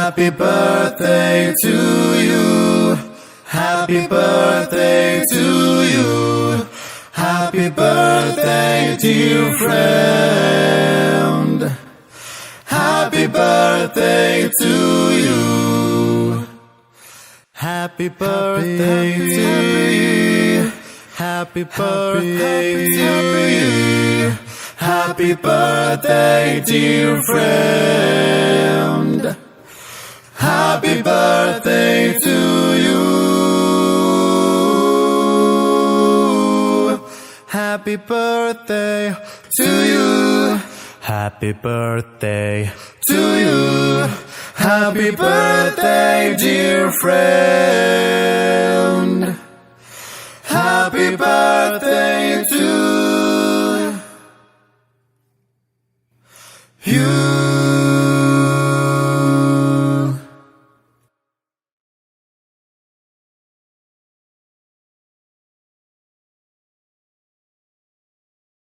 Happy birthday to you. Happy birthday to you. Happy birthday, dear friend. Happy birthday to you. Happy birthday to you. Happy birthday to you. Happy birthday, dear friend. Happy birthday to you. Happy birthday to you. Happy birthday to you. Happy birthday, dear friend.